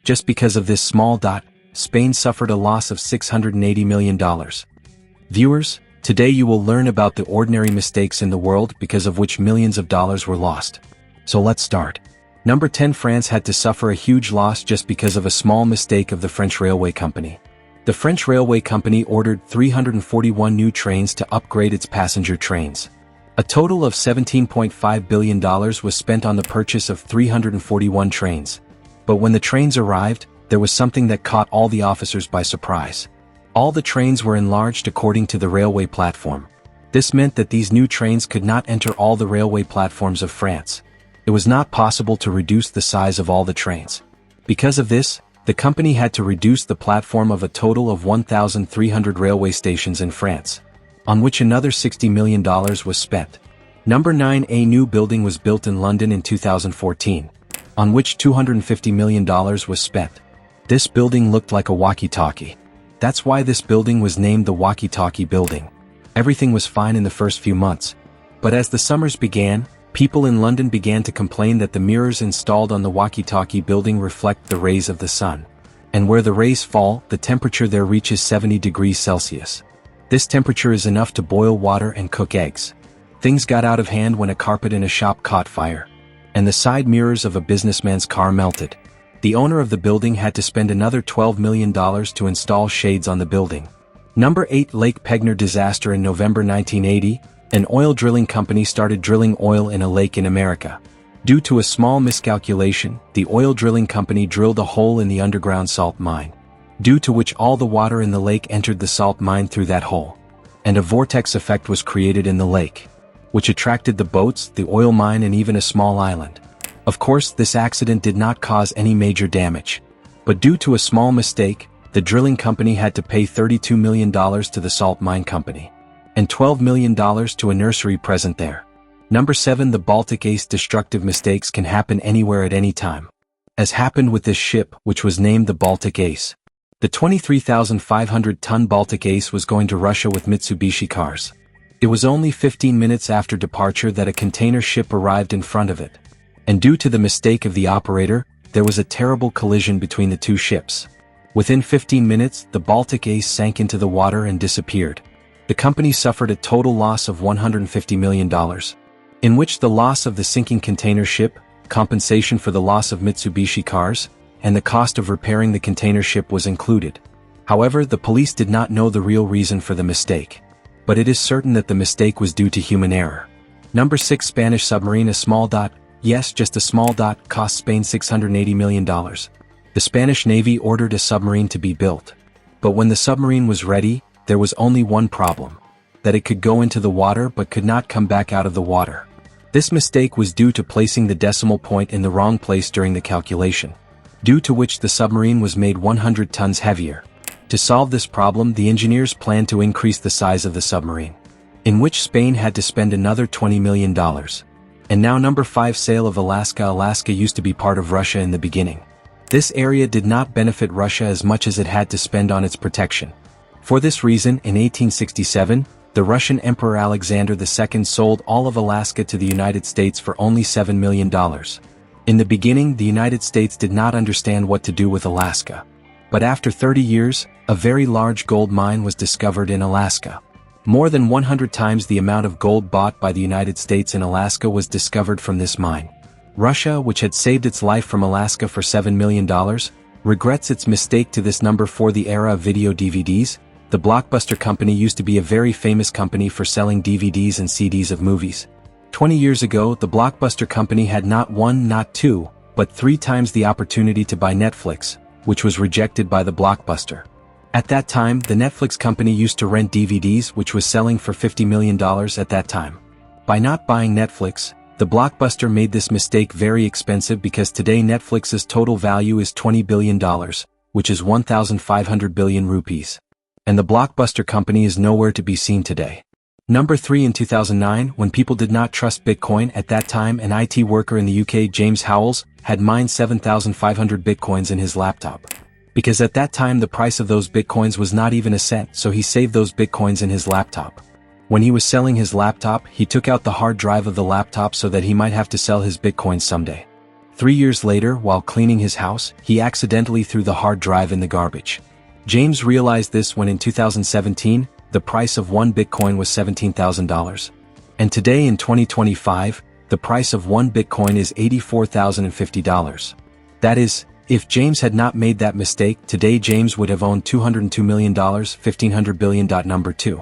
Just because of this small dot, Spain suffered a loss of $680 million. Viewers, today you will learn about the ordinary mistakes in the world because of which millions of dollars were lost. So let's start. Number 10. France had to suffer a huge loss just because of a small mistake of the French railway company. The French railway company ordered 341 new trains to upgrade its passenger trains. A total of $17.5 billion was spent on the purchase of 341 trains. But when the trains arrived, there was something that caught all the officers by surprise. All the trains were enlarged according to the railway platform. This meant that these new trains could not enter all the railway platforms of France. It was not possible to reduce the size of all the trains. Because of this, the company had to reduce the platform of a total of 1,300 railway stations in France, on which another $60 million was spent. Number 9. A new building was built in London in 2014, on which $250 million was spent. This building looked like a walkie-talkie. That's why this building was named the Walkie-Talkie Building. Everything was fine in the first few months. But as the summers began, people in London began to complain that the mirrors installed on the walkie-talkie building reflect the rays of the sun. And where the rays fall, the temperature there reaches 70 degrees Celsius. This temperature is enough to boil water and cook eggs. Things got out of hand when a carpet in a shop caught fire, and the side mirrors of a businessman's car melted. The owner of the building had to spend another $12 million to install shades on the building. Number 8. Lake Pegner disaster. In November 1980, an oil drilling company started drilling oil in a lake in America. Due to a small miscalculation, the oil drilling company drilled a hole in the underground salt mine, due to which all the water in the lake entered the salt mine through that hole. And a vortex effect was created in the lake, which attracted the boats, the oil mine, and even a small island. Of course, this accident did not cause any major damage. But due to a small mistake, the drilling company had to pay $32 million to the salt mine company, and $12 million to a nursery present there. Number 7. The Baltic Ace. Destructive mistakes can happen anywhere at any time, as happened with this ship, which was named the Baltic Ace. The 23,500-ton Baltic Ace was going to Russia with Mitsubishi cars. It was only 15 minutes after departure that a container ship arrived in front of it. And due to the mistake of the operator, there was a terrible collision between the two ships. Within 15 minutes, the Baltic Ace sank into the water and disappeared. The company suffered a total loss of $150 million, in which the loss of the sinking container ship, compensation for the loss of Mitsubishi cars, and the cost of repairing the container ship was included. However, the police did not know the real reason for the mistake. But it is certain that the mistake was due to human error. Number 6. Spanish submarine. A small dot. Yes, just a small dot, cost Spain $680 million. The Spanish Navy ordered a submarine to be built. But when the submarine was ready, there was only one problem: that it could go into the water but could not come back out of the water. This mistake was due to placing the decimal point in the wrong place during the calculation, due to which the submarine was made 100 tons heavier. To solve this problem, the engineers planned to increase the size of the submarine, in which Spain had to spend another $20 million. And now number 5. Sale of Alaska. Alaska used to be part of Russia in the beginning. This area did not benefit Russia as much as it had to spend on its protection. For this reason, in 1867, the Russian Emperor Alexander II sold all of Alaska to the United States for only $7 million. In the beginning, the United States did not understand what to do with Alaska. But after 30 years, a very large gold mine was discovered in Alaska. More than 100 times the amount of gold bought by the United States in Alaska was discovered from this mine. Russia, which had saved its life from Alaska for $7 million, regrets its mistake. To this. Number 4. The era of video DVDs. The Blockbuster company used to be a very famous company for selling DVDs and CDs of movies. 20 years ago, the Blockbuster company had not one, not two, but 3 times the opportunity to buy Netflix, which was rejected by the Blockbuster. At that time, the Netflix company used to rent DVDs, which was selling for $50 million at that time. By not buying Netflix, the Blockbuster made this mistake very expensive, because today Netflix's total value is $20 billion, which is 1,500 billion rupees. And the Blockbuster company is nowhere to be seen today. Number 3. In 2009, when people did not trust Bitcoin, at that time an IT worker in the UK, James Howells, had mined 7,500 Bitcoins in his laptop. Because at that time the price of those Bitcoins was not even a cent, so he saved those Bitcoins in his laptop. When he was selling his laptop, he took out the hard drive of the laptop so that he might have to sell his Bitcoins someday. 3 years later, while cleaning his house, he accidentally threw the hard drive in the garbage. James realized this when in 2017, the price of one Bitcoin was $17,000. And today in 2025, the price of one Bitcoin is $84,050. That is, if James had not made that mistake, today James would have owned $202 million, $1,500 billion. Number 2.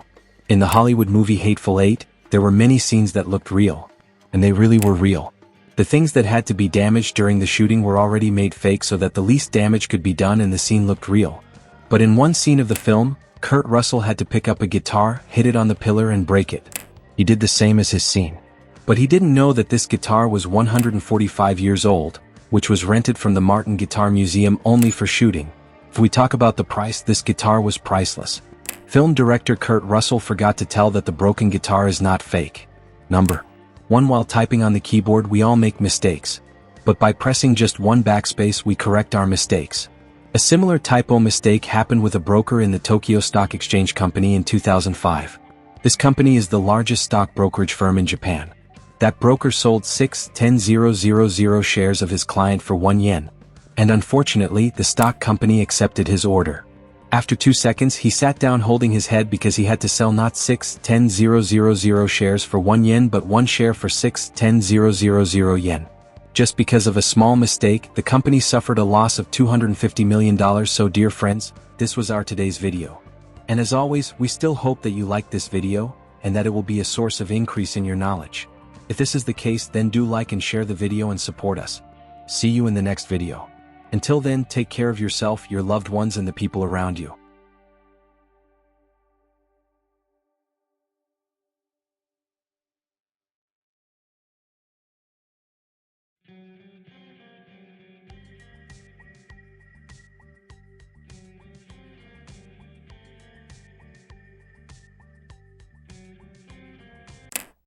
In the Hollywood movie Hateful Eight, there were many scenes that looked real. And they really were real. The things that had to be damaged during the shooting were already made fake so that the least damage could be done and the scene looked real. But in one scene of the film, Kurt Russell had to pick up a guitar, hit it on the pillar and break it. He did the same as his scene. But he didn't know that this guitar was 145 years old, which was rented from the Martin Guitar Museum only for shooting. If we talk about the price, this guitar was priceless. Film director Kurt Russell forgot to tell that the broken guitar is not fake. Number 1. While typing on the keyboard, we all make mistakes. But by pressing just one backspace, we correct our mistakes. A similar typo mistake happened with a broker in the Tokyo Stock Exchange Company in 2005. This company is the largest stock brokerage firm in Japan. That broker sold 6,10,000 shares of his client for 1 yen. And unfortunately, the stock company accepted his order. After 2 seconds, he sat down holding his head because he had to sell not 6,10,000 shares for 1 yen but 1 share for 6,10,000 yen. Just because of a small mistake, the company suffered a loss of $250 million. So dear friends, this was our today's video. And as always, we still hope that you liked this video, and that it will be a source of increase in your knowledge. If this is the case, then do like and share the video and support us. See you in the next video. Until then, take care of yourself, your loved ones and the people around you.